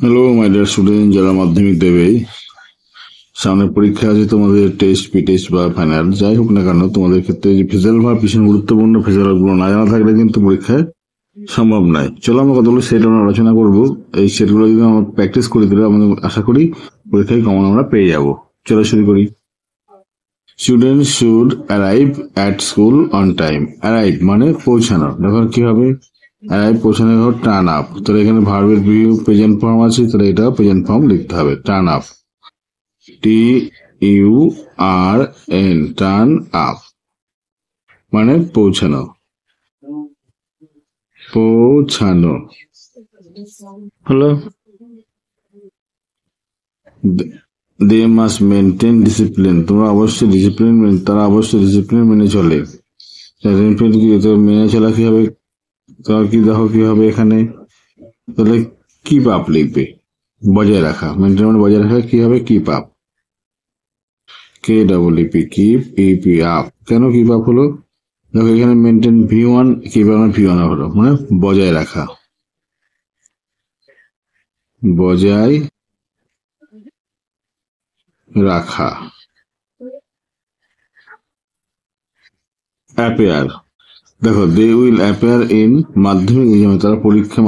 Hello my dear student, যারা মাধ্যমিক দেবে, সামনে পরীক্ষা আছে, তোমাদের টেস্ট পি টেস্ট বা ফাইনাল যাই হোক না কেন, তোমাদের ক্ষেত্রে যে ফিজিক্যাল ভাব ভীষণ গুরুত্বপূর্ণ। ফিজিক্যাল গুলো না জানা থাকলে কিন্তু পরীক্ষায় সম্ভব নয়। চলো আমরা কতগুলো সেট আমরা আলোচনা করবো। এই সেটগুলো যদি আমরা প্র্যাকটিস করে দিলে আমাদের আশা করি পরীক্ষায় কমন আমরা পেয়ে যাব। চলো শুরু করি। Student should arrive at school on time. Arrive মানে পৌঁছানো। দেখো কি হবে, অ্যারাইভ পৌঁছানো হবে টার্ন আপ। তাহলে এখানে ভার্বের প্রেজেন্ট ফর্ম আছে, তাহলে এটা প্রেজেন্ট ফর্ম লিখতে হবে, turn up. T U R N, turn up মানে পৌঁছানো। পৌঁছানো হলো। They must maintain discipline. তোমরা অবশ্যই ডিসিপ্লিন, তারা অবশ্যই ডিসিপ্লিন মেনে চলে। মেনে চলা কি হবে, তোমার কি দেখো কি হবে এখানে, তাহলে কিপ আপ লিখবে, বজায় রাখা। মেনটেন মানে বজায় রাখা, কি হবে keep up, K double E P, keep E P up. কেন কিপ আপ হলো, দেখো এখানে maintain V one, keep up V one হলো মানে বজায় রাখা, বজায় রাখা। অ্যাপেয়ার, দেখো দে উইল অ্যাপেয়ার ইন মাধ্যমিক এক্সামে, তারা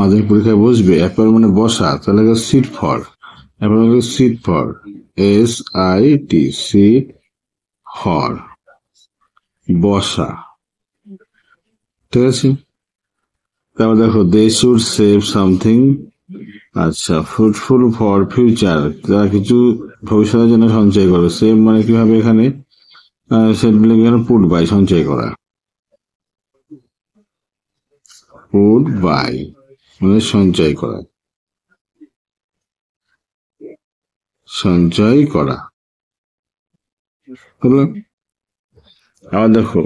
মাধ্যমিক পরীক্ষায় বসবে। অ্যাপেয়ার মানে বসা, তাহলে সিট ফর, অ্যাপেয়ার মানে sit for, SIT, sit for বসা, ঠিক আছে। তারপর দেখো দে শুড সেভ সামথিং, আচ্ছা, ফ্রুটফুল ফর ফিউচার, তারা কিছু ভবিষ্যতের জন্য সঞ্চয় করে। সেভ মানে কি হবে এখানে, এখানে পুট বাই, সঞ্চয় করা। পুট বাই মানে সঞ্চয় করা, সঞ্চয় করা হলো। আবার দেখো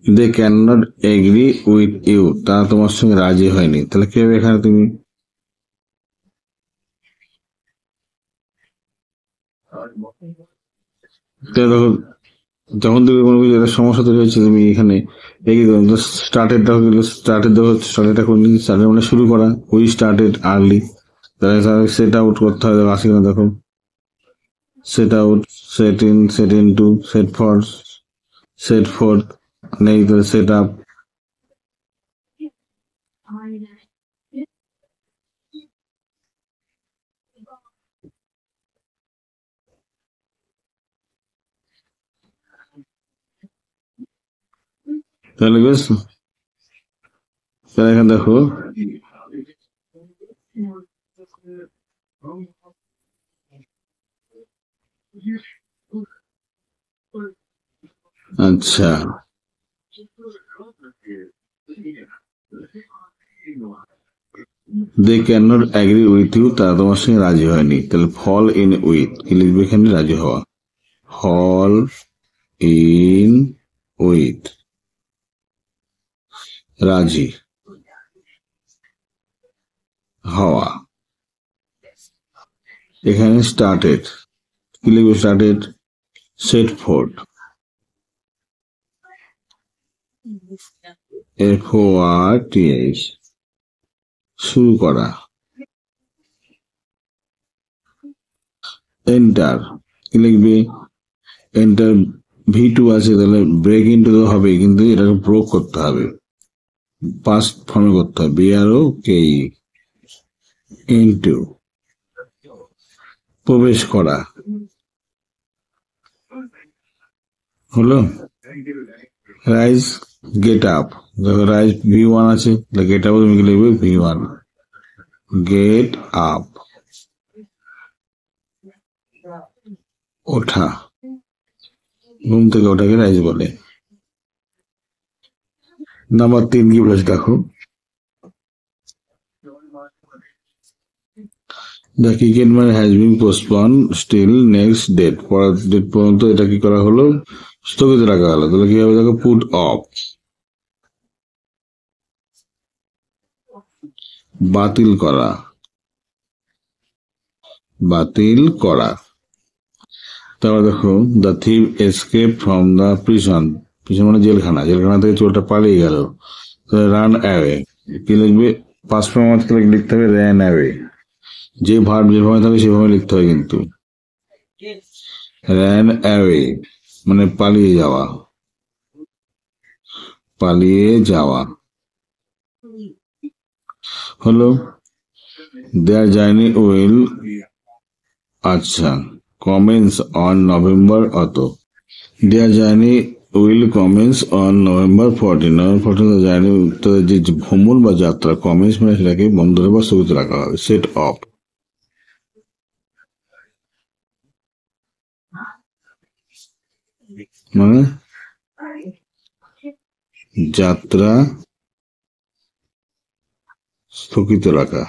they can not agree with you, তারা তোমার সঙ্গে রাজি হয়নি। তাহলে কি হবে এখানে, তুমি দেখো যখন তুমি কোনো কিছু একটা সমস্যা তৈরি হচ্ছে, তুমি এখানে স্টার্টেড দেখো, স্টার্টেড দেখো, স্টার্টেডটা কোন দিন, স্টার্টেড মানে শুরু করা, উই স্টার্টেড আর্লি। তাহলে সেট আউট করতে হবে, দেখো আসে কিনা দেখো, set out, set in, set in to, set for, set four নেই, তাহলে সেট আপ। তাহলে বেশ, তাহলে এখানে দেখো আচ্ছা, they can not agree with you, তারা তোমার সঙ্গে রাজি হয়নি। তাহলে ফল ইন উইথ, কি লিখবে এখানে, রাজি হওয়া, ফল ইন উইথ, রাজি হওয়া। এখানে স্টার্টেড, কি লিখবে, স্টার্টেড, সেট ফোর্ড, FORTH, শুরু করা। এন্টার, কি লিখবে, এন্টার V2 আছে, তাহলে ব্রেক ইন্টু তো হবে, কিন্তু এটাকে ব্রোক করতে হবে, পাস্ট ফর্মে করতে হবে, BROKE, ইন্টু, প্রবেশ করা হলো। রাইজ, গেট আপ, দেখো রাইজ V1 আছে, গেট আপ তুমি লিখবে V1, গেট আপ, ওঠা, ঘুম থেকে ওঠাকে রাইজ বলে। নাম্বার 3 কি বলেছে দেখো, the cricket match has been postpone still next date, পরের ডেট পর্যন্ত এটা কি করা হলো, স্থগিত রাখা হলো। তাহলে কি হবে দেখো, পুট অফ, বাতিল করা, বাতিল করা। তারপর দেখো the thief escape from the prison, prison মানে জেলখানা, জেলখানা থেকে চোরটা পালিয়ে গেল। রান অ্যাওয়ে কি লিখবে? পাস্ট ফর্ম লিখতে হবে র্যান অ্যাওয়ে। যে ভার্ব যেভাবে থাকে সেভাবে লিখতে হয় কিন্তু। র্যান অ্যাওয়ে মানে পালিয়ে যাওয়া, পালিয়ে যাওয়া হলো। দেয়ার জার্নি উইল, আচ্ছা, কমেন্স অন নভেম্বর অত। Their journey will commence on November 14। November 14 journey, যে ভ্রমণ বা যাত্রা, কমেন্স মানে সেটাকে বন্ধ বা স্থগিত রাখা হবে। সেট অফ মানে যাত্রা স্থগিত রাখা,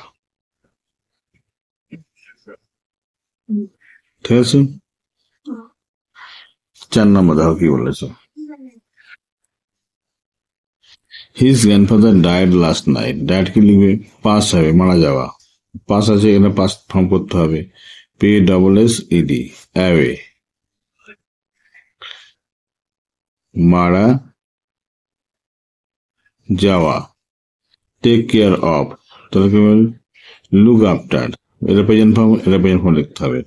ঠিক আছে। 4 নম্বর দেখো কি বলেছে। His grandfather died last night. Died কি লিখবে? পাস হবে, মারা যাওয়া। পাস আছে এখানে, পাস ফর্ম করতে হবে। P double S E D, away, মারা যাওয়া। টেক কেয়ার অফ, তাহলে কি বল? Look after. এটা প্রেজেন্ট ফর্ম, এটা প্রেজেন্ট ফর্ম লিখতে হবে।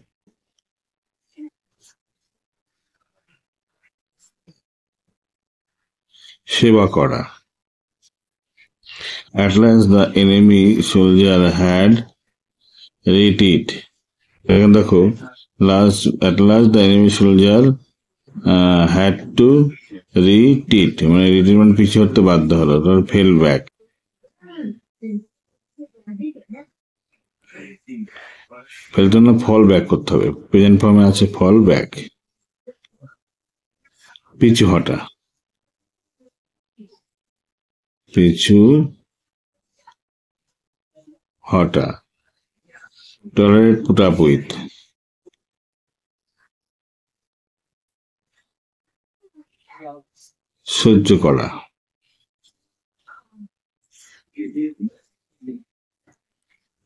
সেবা করা। At last the enemy soldier had retreat. এখন দেখো, at last the enemy soldier had to retreat, মানে retreat মানে পিছু হতে বাধ্য হলো, তারপর ফেল ব্যাক। ফেলতে না, ফল ব্যাক করতে হবে। প্রেজেন্ট ফর্মে আছে ফল ব্যাক, পিছু হটা, পিছু হটা। টলারেট, পুট আপ উইথ, সহ্য করা।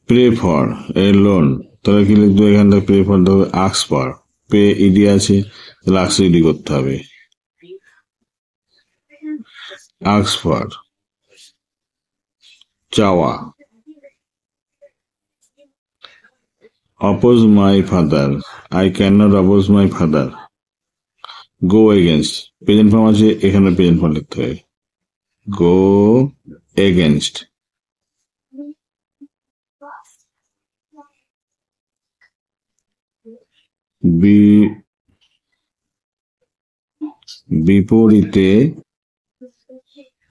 প্রে ফর, এ লোন, তাহলে কি লিখবে এখান থেকে? প্রে ফর দেবে আক্স ফর, পে ইডি আছে, তাহলে আক্স ইডি করতে হবে। আক্স ফর চাওয়া। Oppose my father, I can not oppose my father. Go against, present form আছে, এখানে প্রেজেন্ট ফর্ম লিখতে হবে। গো এগেনস্ট, বিপরীতে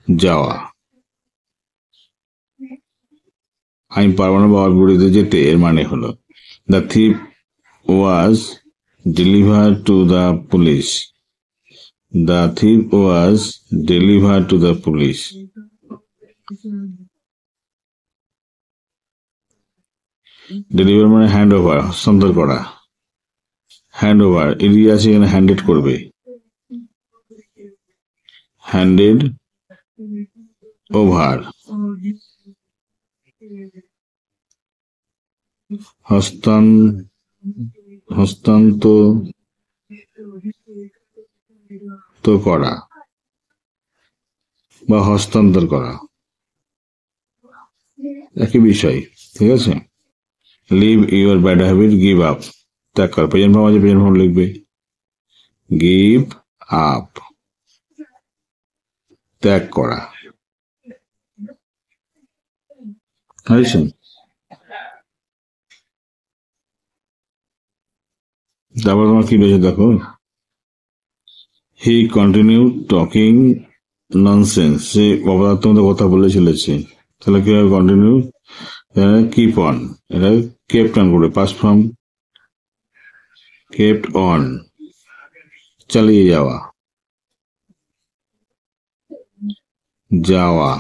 যাওয়া। আমি পারবো না বাবার বিপরীতে যেতে, এর মানে হলো the thief was delivered to the police. The thief was delivered to the police. Deliver মানে হ্যান্ড ওভার, হস্তান্তর করা। হ্যান্ড ওভার, ইডি আছে এখানে, হ্যান্ডেড করবে। হ্যান্ডেড ওভার, হস্তান্তর করা বা হস্তান্তর করা, একই বিষয়, ঠিক আছে। Leave your bad habit, give up, ত্যাগ করা। প্রেজেন্ট ফর্ম আছে, প্রেজেন্ট ফর্ম লিখবে। গিভ আপ, ত্যাগ করা। তারপর তোমার কি রয়েছে দেখো। হি কন্টিনিউ টকিং ননসেন্স, সে অপদার্থ মতো কথা বলে চলেছে। তাহলে কি হবে? কন্টিনিউ, কিপ অন, এটা কেপ্ট অন করবে, পাস্ট ফর্ম কেপ্ট অন, চালিয়ে যাওয়া, যাওয়া।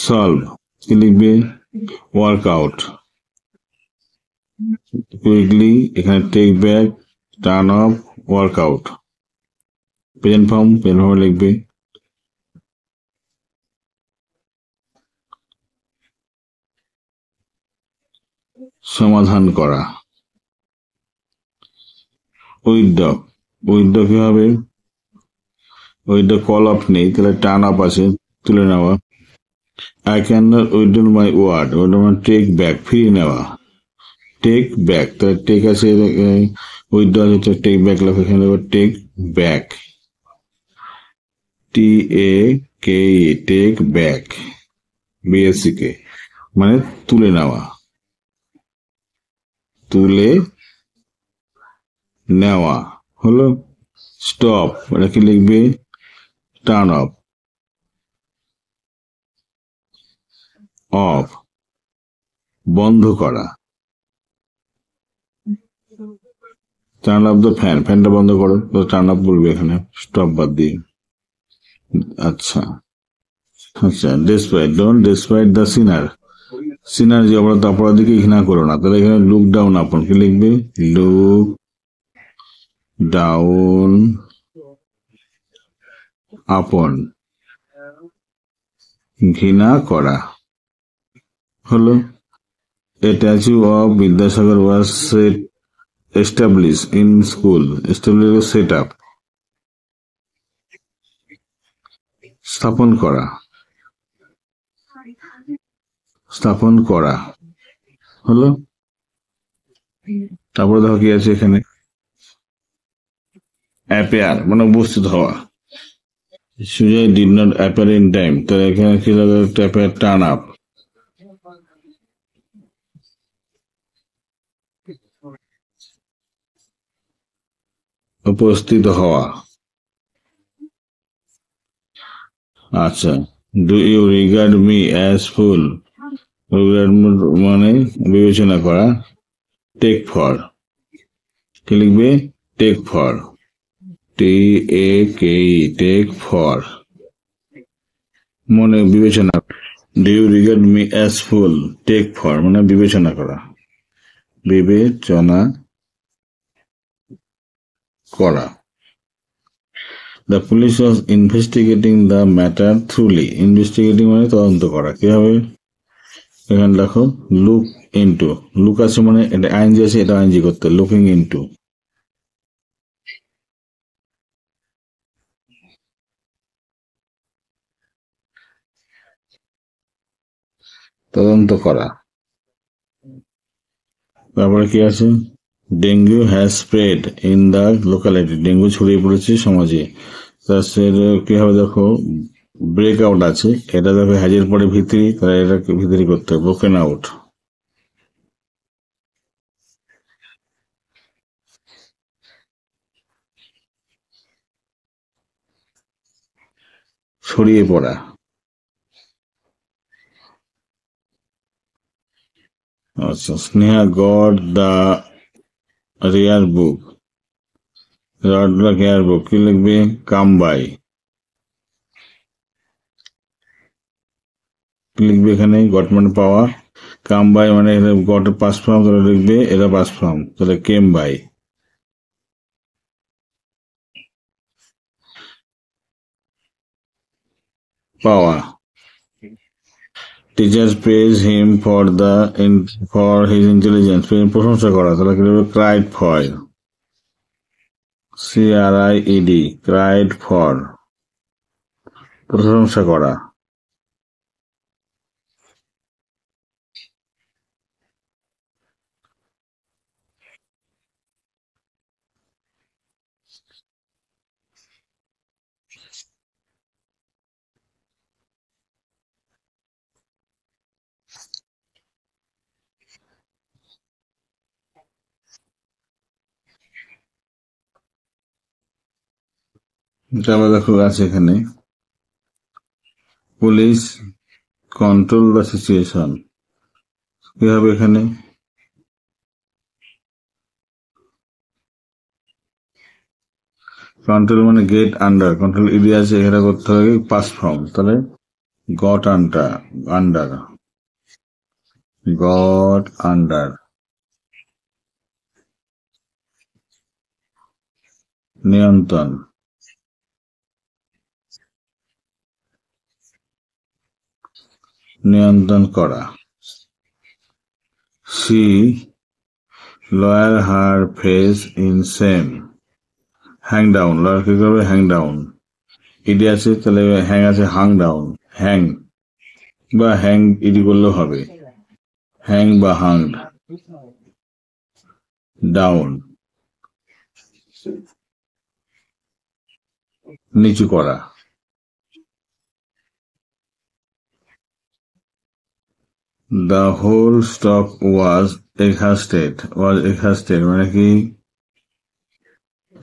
সলভ কি লিখবে? Work out. কুইকলি, এখানে take back, turn off, work out. Present form, present ফর্মে লিখবে। সমাধান করা। উইথড্র, উইথড্র কি হবে? ওইটা কল আপ নেই, তাহলে টার্ন আপ আছে, তুলে নেওয়া। I can not withdraw my word, ওটা মানে টেক ব্যাক, ফিরিয়ে নেওয়া। টেক ব্যাক, তাহলে টেক আছে, উইথড্র আছে, টেক ব্যাক লেখা, এখানে take back, TAKE, take back, BSCK, মানে তুলে নেওয়া, তুলে নেওয়া হলো। স্টপ, এটা কি লিখবে? টার্ন অফ, অফ, বন্ধ করা। টার্ন অফ দ্য ফ্যান, ফ্যানটা বন্ধ করো, তো টার্ন অফ বলবে এখানে, স্টপ বাদ দিয়ে। আচ্ছা আচ্ছা, ডেসপাইট, ডোন্ট ডেসপাইট দ্য সিনার, সিনার যে অপরাধ, অপরাধীকে ঘৃণা করো না, তাহলে এখানে লুক ডাউন আপন, কি লিখবে? লুক ডাউন আপন, ঘৃণা করা হলো। A statue of Vidyasagar was established in school. Established, set up, স্থাপন করা, স্থাপন করা হলো। তারপরে দেখো কি আছে এখানে, অ্যাপিয়ার মানে উপস্থিত হওয়া। Sujoy did not appear in time, তাহলে এখানে কি লাগবে? অ্যাপিয়ার, টার্ন আপ, উপস্থিত হওয়া। আচ্ছা, do you regard me as fool, regard মানে বিবেচনা করা। টেক ফর, কি লিখবে? Take for, TAKE, take for, মনে বিবেচনা। Do you regard me as fool, take for মানে বিবেচনা করা, বিবেচনা করা। The police was investigating the matter thoroughly, investigating মানে তদন্ত করা। কি হবে এখানে দেখো? লুক ইনটু, লুক আছে মানে এটা আইনজি আছে, এটা আইনজি করতে, লুকিং ইনটু, তদন্ত করা। তারপরে কি আছে? Dengue has spread in the locality, dengue ছড়িয়ে পড়েছে সমাজে। তার কি হবে দেখো? ব্রেক আউট আছে, এটা দেখো হ্যাজের পরে ভিতরি, তাহলে এটাকে ভিতরি করতে হবে, ব্রোকেন আউট, ছড়িয়ে পড়া। আচ্ছা, Sneha got the rare book, got the rare book, কি লিখবে? কাম বাই, কি লিখবে এখানে? গট মানে পাওয়া, কাম বাই মানে গট পাস ফর্ম, তাহলে লিখবে এটা পাস ফর্ম, তাহলে কেম বাই, পাওয়া। Teachers praise him for his intelligence, প্রশংসা করা, তাহলে কি লিখবে? Cried for, CRIED, cried for, প্রশংসা করা। তারপরে দেখো আছে এখানে, পুলিশ কন্ট্রোল দ্য সিচুয়েশন, কি হবে এখানে? কন্ট্রোল মানে গেট আন্ডার, কন্ট্রোল এরিয়া আছে, এখানে করতে হবে পাস ফর্ম, তাহলে got under, under, got under, নিয়ন্ত্রণ, নিয়ন্ত্রণ করা। She lower her face in shame, hang down, lower কি করবে? হ্যাং ডাউন, ইডি আছে, তাহলে হ্যাং আছে, হাং ডাউন। হ্যাং বা হ্যাং ইডি করলেও হবে। হ্যাং বা হাংড ডাউন, নিচু করা। The whole stock was exhausted মানে কি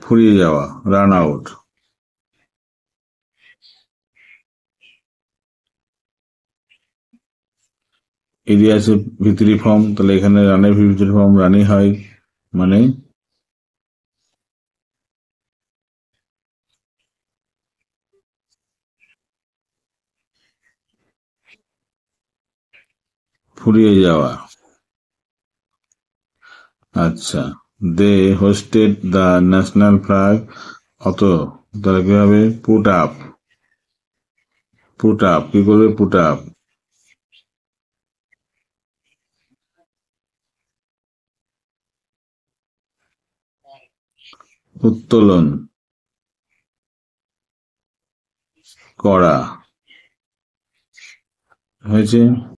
ফুরিয়ে যাওয়া, রান আউট। ইডি আছে ভিতরি ফর্ম, তাহলে এখানে রানের ভিতরি ফর্ম রানই হয়, মানে ফুরিয়ে যাওয়া। আচ্ছা, দে হোস্টেড দ্য ন্যাশনাল ফ্ল্যাগ, অত তাহলে কি হবে পুট আপ। পুট আপ কি করবে, পুট আপ উত্তোলন করা হয়েছে।